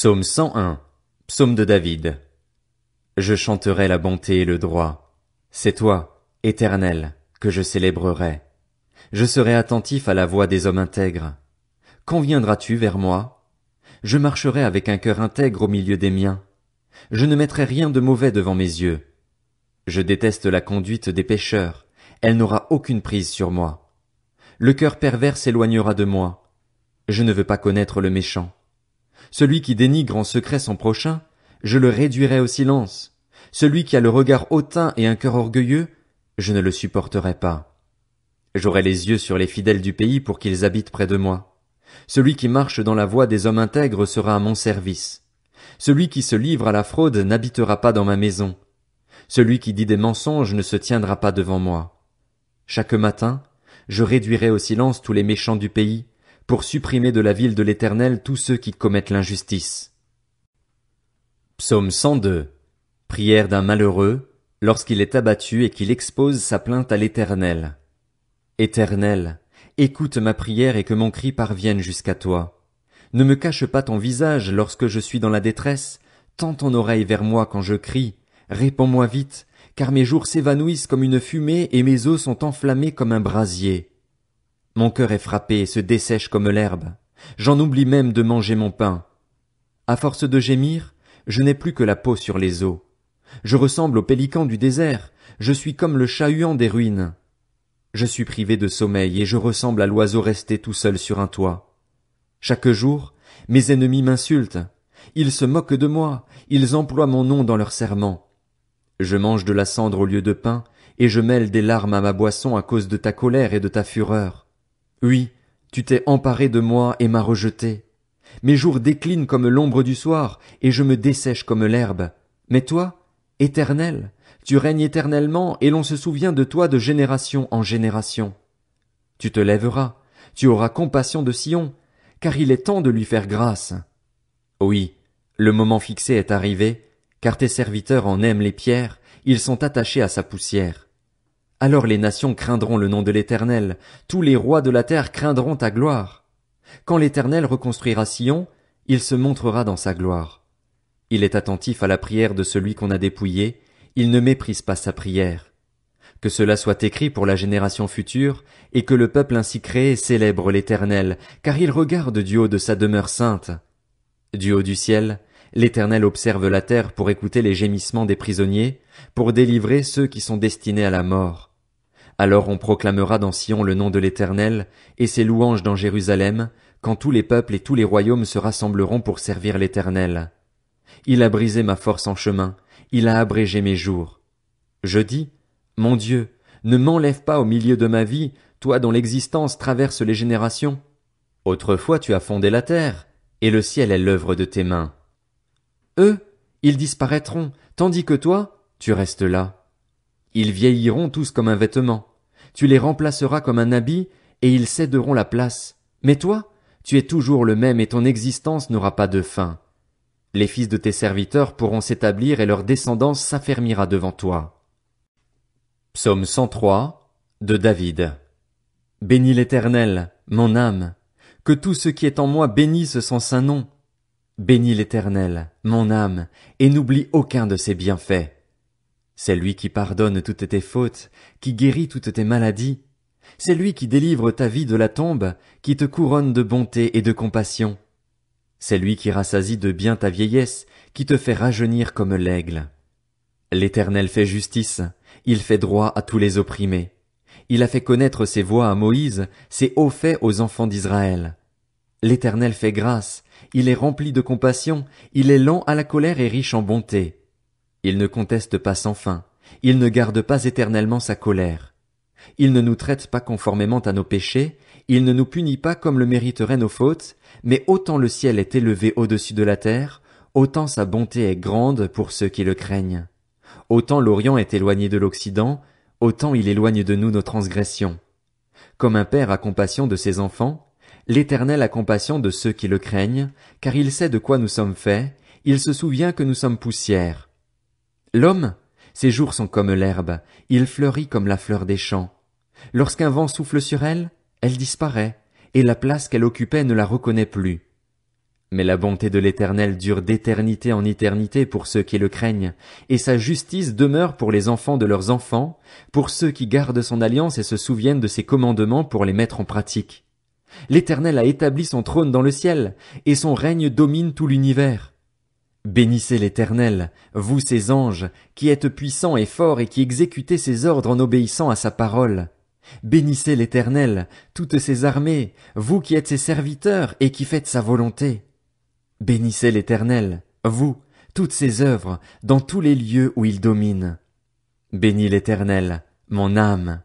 Psaume 101. Psaume de David. Je chanterai la bonté et le droit. C'est toi, Éternel, que je célébrerai. Je serai attentif à la voix des hommes intègres. Quand viendras-tu vers moi? Je marcherai avec un cœur intègre au milieu des miens. Je ne mettrai rien de mauvais devant mes yeux. Je déteste la conduite des pécheurs. Elle n'aura aucune prise sur moi. Le cœur pervers s'éloignera de moi. Je ne veux pas connaître le méchant. Celui qui dénigre en secret son prochain, je le réduirai au silence. Celui qui a le regard hautain et un cœur orgueilleux, je ne le supporterai pas. J'aurai les yeux sur les fidèles du pays pour qu'ils habitent près de moi. Celui qui marche dans la voie des hommes intègres sera à mon service. Celui qui se livre à la fraude n'habitera pas dans ma maison. Celui qui dit des mensonges ne se tiendra pas devant moi. Chaque matin, je réduirai au silence tous les méchants du pays, pour supprimer de la ville de l'Éternel tous ceux qui commettent l'injustice. Psaume 102. Prière d'un malheureux, lorsqu'il est abattu et qu'il expose sa plainte à l'Éternel. Éternel, écoute ma prière et que mon cri parvienne jusqu'à toi. Ne me cache pas ton visage lorsque je suis dans la détresse, tends ton oreille vers moi quand je crie, réponds-moi vite, car mes jours s'évanouissent comme une fumée et mes os sont enflammés comme un brasier. Mon cœur est frappé et se dessèche comme l'herbe. J'en oublie même de manger mon pain. À force de gémir, je n'ai plus que la peau sur les os. Je ressemble au pélican du désert. Je suis comme le chat-huant des ruines. Je suis privé de sommeil et je ressemble à l'oiseau resté tout seul sur un toit. Chaque jour, mes ennemis m'insultent. Ils se moquent de moi. Ils emploient mon nom dans leurs serments. Je mange de la cendre au lieu de pain et je mêle des larmes à ma boisson à cause de ta colère et de ta fureur. Oui, tu t'es emparé de moi et m'as rejeté. Mes jours déclinent comme l'ombre du soir, et je me dessèche comme l'herbe. Mais toi, Éternel, tu règnes éternellement, et l'on se souvient de toi de génération en génération. Tu te lèveras, tu auras compassion de Sion, car il est temps de lui faire grâce. Oui, le moment fixé est arrivé, car tes serviteurs en aiment les pierres, ils sont attachés à sa poussière. Alors les nations craindront le nom de l'Éternel, tous les rois de la terre craindront ta gloire. Quand l'Éternel reconstruira Sion, il se montrera dans sa gloire. Il est attentif à la prière de celui qu'on a dépouillé, il ne méprise pas sa prière. Que cela soit écrit pour la génération future, et que le peuple ainsi créé célèbre l'Éternel, car il regarde du haut de sa demeure sainte. Du haut du ciel, l'Éternel observe la terre pour écouter les gémissements des prisonniers, pour délivrer ceux qui sont destinés à la mort. Alors on proclamera dans Sion le nom de l'Éternel, et ses louanges dans Jérusalem, quand tous les peuples et tous les royaumes se rassembleront pour servir l'Éternel. Il a brisé ma force en chemin, il a abrégé mes jours. Je dis, mon Dieu, ne m'enlève pas au milieu de ma vie, toi dont l'existence traverse les générations. Autrefois tu as fondé la terre, et le ciel est l'œuvre de tes mains. Eux, ils disparaîtront, tandis que toi, tu restes là. Ils vieilliront tous comme un vêtement. Tu les remplaceras comme un habit, et ils céderont la place. Mais toi, tu es toujours le même et ton existence n'aura pas de fin. Les fils de tes serviteurs pourront s'établir et leur descendance s'affermira devant toi. Psaume 103 de David. Bénis l'Éternel, mon âme. Que tout ce qui est en moi bénisse son saint nom. Bénis l'Éternel, mon âme, et n'oublie aucun de ses bienfaits. C'est lui qui pardonne toutes tes fautes, qui guérit toutes tes maladies. C'est lui qui délivre ta vie de la tombe, qui te couronne de bonté et de compassion. C'est lui qui rassasie de bien ta vieillesse, qui te fait rajeunir comme l'aigle. L'Éternel fait justice, il fait droit à tous les opprimés. Il a fait connaître ses voies à Moïse, ses hauts faits aux enfants d'Israël. L'Éternel fait grâce, il est rempli de compassion, il est lent à la colère et riche en bonté. Il ne conteste pas sans fin, il ne garde pas éternellement sa colère. Il ne nous traite pas conformément à nos péchés, il ne nous punit pas comme le mériteraient nos fautes, mais autant le ciel est élevé au-dessus de la terre, autant sa bonté est grande pour ceux qui le craignent. Autant l'Orient est éloigné de l'Occident, autant il éloigne de nous nos transgressions. Comme un père a compassion de ses enfants, l'Éternel a compassion de ceux qui le craignent, car il sait de quoi nous sommes faits, il se souvient que nous sommes poussière. L'homme, ses jours sont comme l'herbe, il fleurit comme la fleur des champs. Lorsqu'un vent souffle sur elle, elle disparaît, et la place qu'elle occupait ne la reconnaît plus. Mais la bonté de l'Éternel dure d'éternité en éternité pour ceux qui le craignent, et sa justice demeure pour les enfants de leurs enfants, pour ceux qui gardent son alliance et se souviennent de ses commandements pour les mettre en pratique. L'Éternel a établi son trône dans le ciel, et son règne domine tout l'univers. Bénissez l'Éternel, vous ses anges, qui êtes puissants et forts et qui exécutez ses ordres en obéissant à sa parole. Bénissez l'Éternel, toutes ses armées, vous qui êtes ses serviteurs et qui faites sa volonté. Bénissez l'Éternel, vous, toutes ses œuvres, dans tous les lieux où il domine. Bénis l'Éternel, mon âme.